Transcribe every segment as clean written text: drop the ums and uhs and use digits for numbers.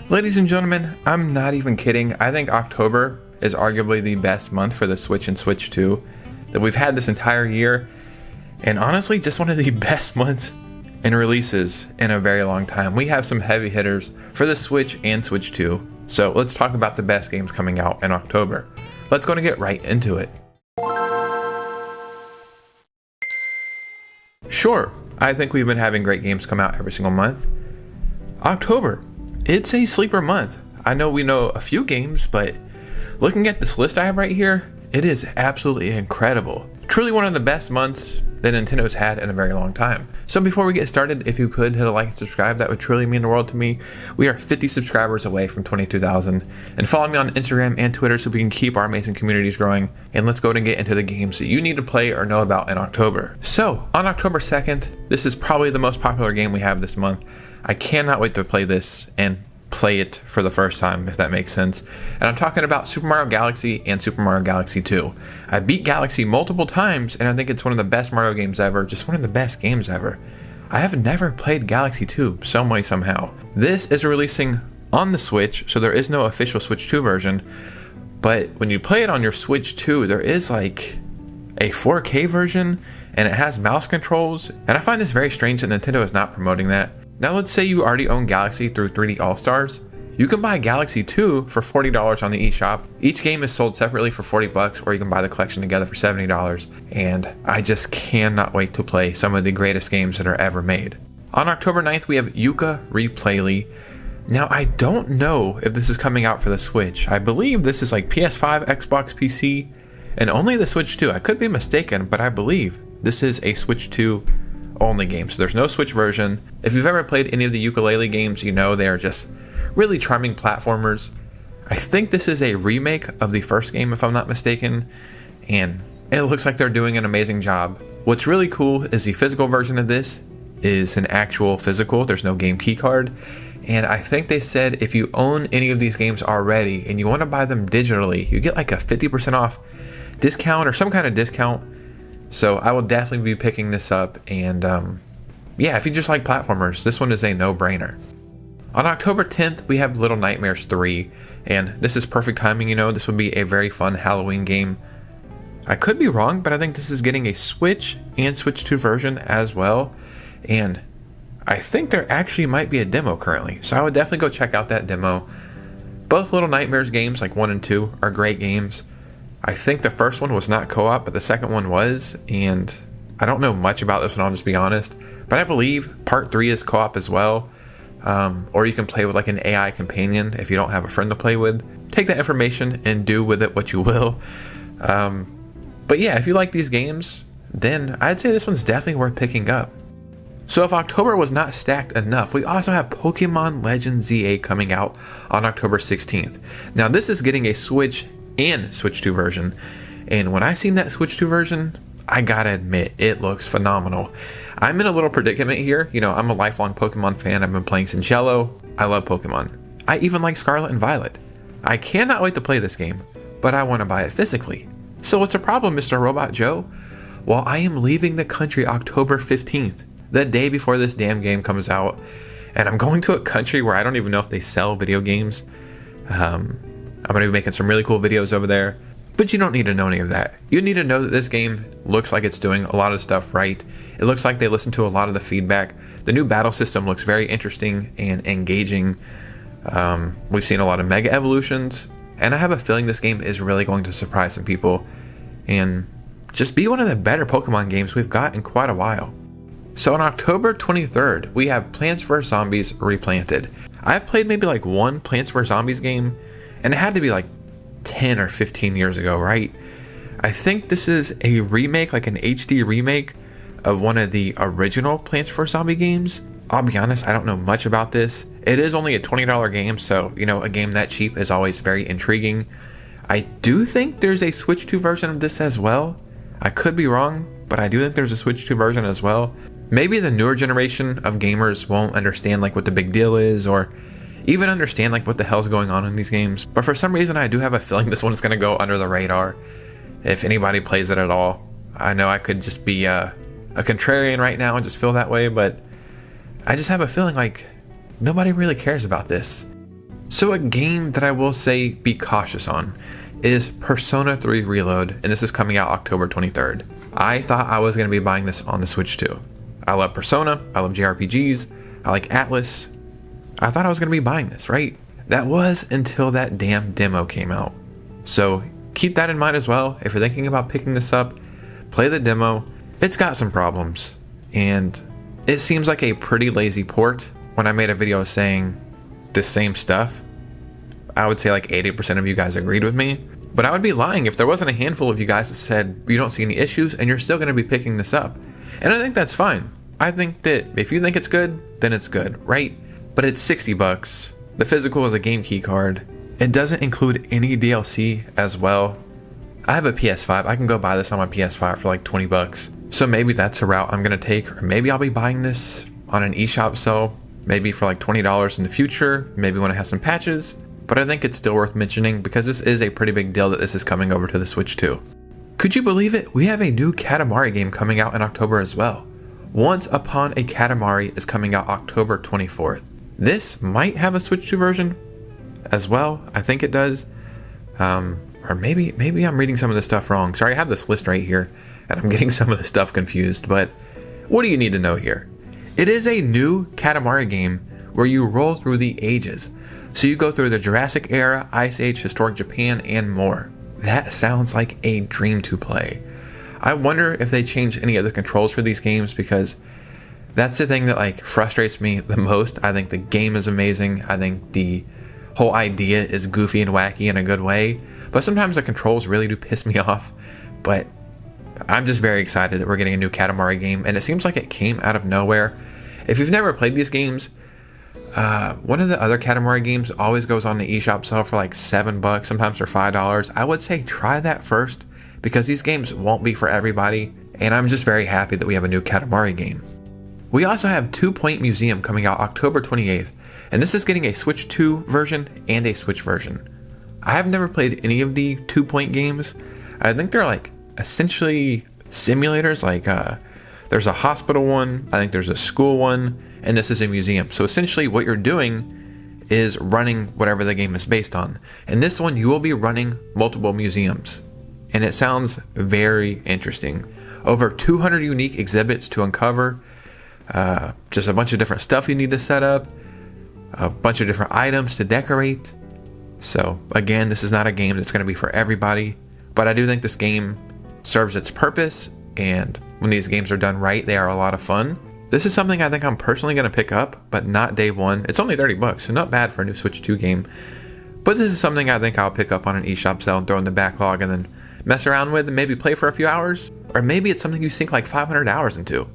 Ladies and gentlemen, I'm not even kidding. I think October is arguably the best month for the Switch and Switch 2 that we've had this entire year. And honestly, just one of the best months in releases in a very long time. We have some heavy hitters for the Switch and Switch 2. So let's talk about the best games coming out in October. Let's go and get right into it. Sure, I think we've been having great games come out every single month. October, it's a sleeper month. I know we know a few games, but looking at this list I have right here, it is absolutely incredible. Truly one of the best months that Nintendo's had in a very long time. So before we get started, if you could hit a like and subscribe, that would truly mean the world to me. We are 50 subscribers away from 22,000. And follow me on Instagram and Twitter so we can keep our amazing communities growing. And let's go and get into the games that you need to play or know about in October. So on October 2nd, this is probably the most popular game we have this month. I cannot wait to play this and play it for the first time, if that makes sense. And I'm talking about Super Mario Galaxy and Super Mario Galaxy 2. I beat Galaxy multiple times, and I think it's one of the best Mario games ever, just one of the best games ever. I have never played Galaxy 2 some way, somehow. This is releasing on the Switch, so there is no official Switch 2 version, but when you play it on your Switch 2, there is like a 4K version, and it has mouse controls, and I find this very strange that Nintendo is not promoting that. Now let's say you already own Galaxy through 3D All-Stars. You can buy Galaxy 2 for $40 on the eShop. Each game is sold separately for $40, or you can buy the collection together for $70. And I just cannot wait to play some of the greatest games that are ever made. On October 9th, we have Yooka-Re-Playlee. Now I don't know if this is coming out for the Switch. I believe this is like PS5, Xbox, PC, and only the Switch 2. I could be mistaken, but I believe this is a Switch 2 only game, so there's no Switch version. If you've ever played any of the Yooka-Laylee games, you know they are just really charming platformers. I think this is a remake of the first game, if I'm not mistaken, and it looks like they're doing an amazing job. What's really cool is the physical version of this is an actual physical. There's no game key card, and I think they said if you own any of these games already and you want to buy them digitally, you get like a 50% off discount or some kind of discount. So I will definitely be picking this up, and yeah, if you just like platformers, this one is a no-brainer. On October 10th, we have Little Nightmares 3, and this is perfect timing, you know, this would be a very fun Halloween game. I could be wrong, but I think this is getting a Switch and Switch 2 version as well, and I think there actually might be a demo currently, so I would definitely go check out that demo. Both Little Nightmares games, like 1 and 2, are great games. I think the first one was not co-op, but the second one was, and I don't know much about this one, I'll just be honest, but I believe part 3 is co-op as well, or you can play with like an AI companion if you don't have a friend to play with. Take that information and do with it what you will. But yeah, if you like these games, then I'd say this one's definitely worth picking up. So if October was not stacked enough, we also have Pokemon Legends Z8 coming out on October 16th. Now this is getting a Switch and Switch 2 version, and when I seen that Switch 2 version, I gotta admit, it looks phenomenal. I'm in a little predicament here. You know, I'm a lifelong Pokemon fan. I've been playing since Yellow. I love Pokemon. I even like Scarlet and Violet. I cannot wait to play this game, but I want to buy it physically. So what's the problem, Mr. Robot Joe? Well, I am leaving the country October 15th, the day before this damn game comes out, and I'm going to a country where I don't even know if they sell video games. I'm going to be making some really cool videos over there, but you don't need to know any of that. You need to know that this game looks like it's doing a lot of stuff right. It looks like they listened to a lot of the feedback. The new battle system looks very interesting and engaging. We've seen a lot of mega evolutions, and I have a feeling this game is really going to surprise some people and just be one of the better Pokemon games we've got in quite a while. So on October 23rd, we have Plants vs. Zombies Replanted. I've played maybe like one Plants vs. Zombies game, and it had to be like 10 or 15 years ago, right? I think this is a remake, like an HD remake of one of the original Plants vs. Zombie games. I'll be honest, I don't know much about this. It is only a $20 game, so, you know, a game that cheap is always very intriguing. I do think there's a Switch 2 version of this as well. I could be wrong, but I do think there's a Switch 2 version as well. Maybe the newer generation of gamers won't understand like what the big deal is, or even understand like what the hell's going on in these games, but for some reason I do have a feeling this one's gonna go under the radar if anybody plays it at all. I know I could just be a contrarian right now and just feel that way, but I just have a feeling like nobody really cares about this. So a game that I will say be cautious on is Persona 3 Reload, and this is coming out October 23rd. I thought I was going to be buying this on the Switch too. I love Persona, I love JRPGs, I like Atlas. I thought I was going to be buying this, right? That was until that damn demo came out. So keep that in mind as well. If you're thinking about picking this up, play the demo. It's got some problems, and it seems like a pretty lazy port. When I made a video saying the same stuff, I would say like 80% of you guys agreed with me, but I would be lying if there wasn't a handful of you guys that said you don't see any issues and you're still going to be picking this up. And I think that's fine. I think that if you think it's good, then it's good, right? But it's $60. The physical is a game key card. It doesn't include any DLC as well. I have a PS5. I can go buy this on my PS5 for like $20. So maybe that's a route I'm going to take, or maybe I'll be buying this on an eShop sale, maybe for like $20 in the future, maybe when it has some patches. But I think it's still worth mentioning because this is a pretty big deal that this is coming over to the Switch too. Could you believe it? We have a new KATAMARI game coming out in October as well. Once Upon a KATAMARI is coming out October 24th. This might have a Switch 2 version as well. I think it does. Or maybe I'm reading some of this stuff wrong. Sorry, I have this list right here and I'm getting some of the stuff confused, but what do you need to know here? It is a new KATAMARI game where you roll through the ages. So you go through the Jurassic Era, Ice Age, Historic Japan, and more. That sounds like a dream to play. I wonder if they change any of the controls for these games, because that's the thing that like frustrates me the most. I think the game is amazing. I think the whole idea is goofy and wacky in a good way, but sometimes the controls really do piss me off. But I'm just very excited that we're getting a new KATAMARI game, and it seems like it came out of nowhere. If you've never played these games, one of the other KATAMARI games always goes on the eShop sale for like $7, sometimes for $5. I would say try that first, because these games won't be for everybody, and I'm just very happy that we have a new KATAMARI game. We also have 2 Point Museum coming out October 28th, and this is getting a Switch 2 version and a Switch version. I have never played any of the 2 Point games. I think they're like essentially simulators, like there's a hospital one, I think there's a school one, and this is a museum. So essentially what you're doing is running whatever the game is based on. In this one, you will be running multiple museums, and it sounds very interesting. Over 200 unique exhibits to uncover, just a bunch of different stuff you need to set up, a bunch of different items to decorate. So again, this is not a game that's going to be for everybody, but I do think this game serves its purpose, and when these games are done right, they are a lot of fun. This is something I think I'm personally going to pick up, but not day one. It's only $30, so not bad for a new Switch 2 game. But this is something I think I'll pick up on an eShop sale and throw in the backlog and then mess around with and maybe play for a few hours. Or maybe it's something you sink like 500 hours into.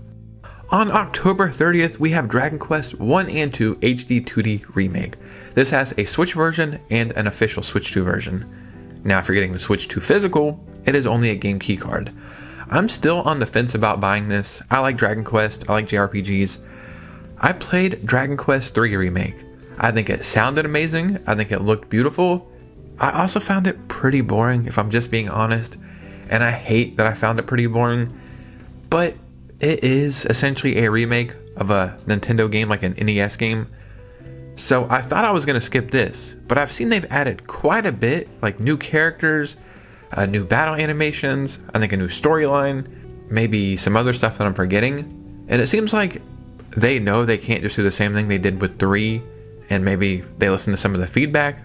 On October 30th, we have Dragon Quest 1 and 2 HD 2D Remake. This has a Switch version and an official Switch 2 version. Now, if you're getting the Switch 2 physical, it is only a game key card. I'm still on the fence about buying this. I like Dragon Quest, I like JRPGs. I played Dragon Quest 3 Remake. I think it sounded amazing, I think it looked beautiful. I also found it pretty boring, if I'm just being honest, and I hate that I found it pretty boring, but it is essentially a remake of a Nintendo game, like an NES game. So I thought I was going to skip this, but I've seen they've added quite a bit, like new characters, new battle animations, I think a new storyline, maybe some other stuff that I'm forgetting. And it seems like they know they can't just do the same thing they did with 3, and maybe they listen to some of the feedback.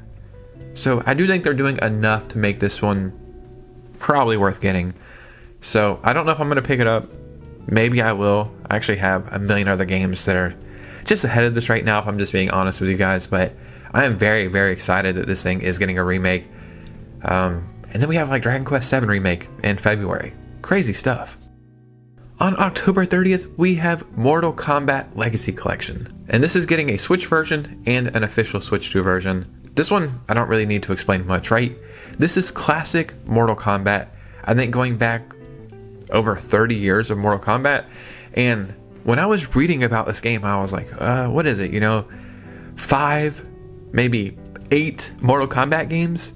So I do think they're doing enough to make this one probably worth getting. So I don't know if I'm going to pick it up. Maybe I will. I actually have a million other games that are just ahead of this right now, if I'm just being honest with you guys. But I am very, very excited that this thing is getting a remake. And then we have like Dragon Quest 7 Remake in February. Crazy stuff. On October 30th, we have Mortal Kombat Legacy Collection. And this is getting a Switch version and an official Switch 2 version. This one, I don't really need to explain much, right? This is classic Mortal Kombat. I think going back over 30 years of Mortal Kombat. And when I was reading about this game, I was like, what is it? 5, maybe 8 Mortal Kombat games?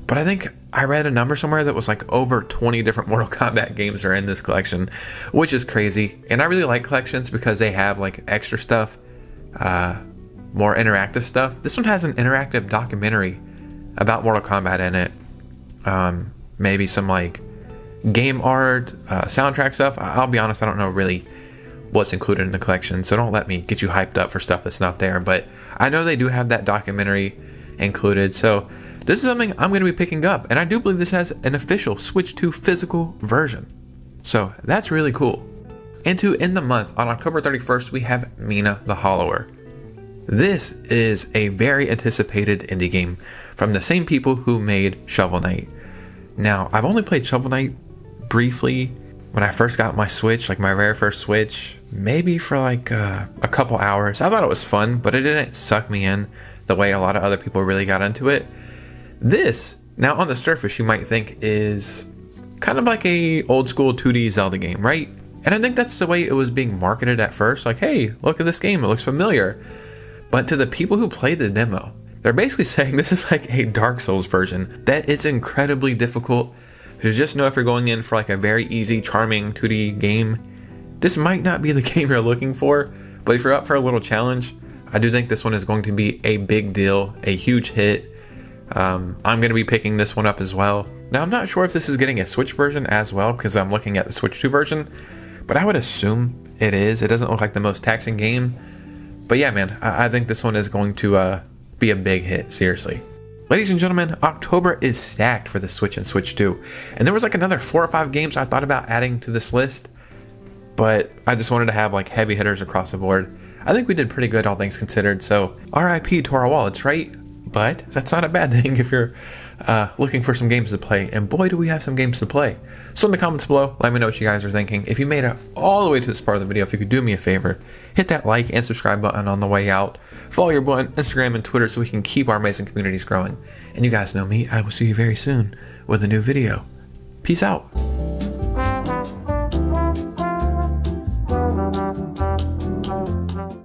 But I think I read a number somewhere that was like over 20 different Mortal Kombat games are in this collection, which is crazy. And I really like collections because they have like extra stuff. more interactive stuff. This one has an interactive documentary about Mortal Kombat in it. Maybe some like game art, soundtrack stuff. I'll be honest, I don't know really what's included in the collection, so don't let me get you hyped up for stuff that's not there. But I know they do have that documentary included, so this is something I'm going to be picking up, and I do believe this has an official Switch 2 physical version, so that's really cool. And to end the month, on October 31st, we have Mina the Hollower. This is a very anticipated indie game from the same people who made Shovel Knight. Now, I've only played Shovel Knight briefly when I first got my Switch, like my very first Switch, maybe for like a couple hours. I thought it was fun, but it didn't suck me in the way a lot of other people really got into it. This, now on the surface, you might think is kind of like a old school 2D Zelda game, right? And I think that's the way it was being marketed at first. Like, hey, look at this game, it looks familiar. But to the people who played the demo, they're basically saying this is like a Dark Souls version, that it's incredibly difficult. So just know if you're going in for like a very easy, charming 2D game, this might not be the game you're looking for. But if you're up for a little challenge, I do think this one is going to be a big deal, a huge hit. I'm going to be picking this one up as well. Now, I'm not sure if this is getting a Switch version as well, because I'm looking at the Switch 2 version, but I would assume it is. It doesn't look like the most taxing game. But yeah, man, I think this one is going to be a big hit, seriously. Ladies and gentlemen, October is stacked for the Switch and Switch 2. And there was like another 4 or 5 games I thought about adding to this list, but I just wanted to have like heavy hitters across the board. I think we did pretty good, all things considered, so RIP to our wallets, right? But that's not a bad thing if you're looking for some games to play, and boy do we have some games to play. So in the comments below, let me know what you guys are thinking. If you made it all the way to this part of the video, if you could do me a favor, hit that like and subscribe button on the way out. Follow your boy on Instagram and Twitter so we can keep our amazing communities growing. And you guys know me, I will see you very soon with a new video. Peace out.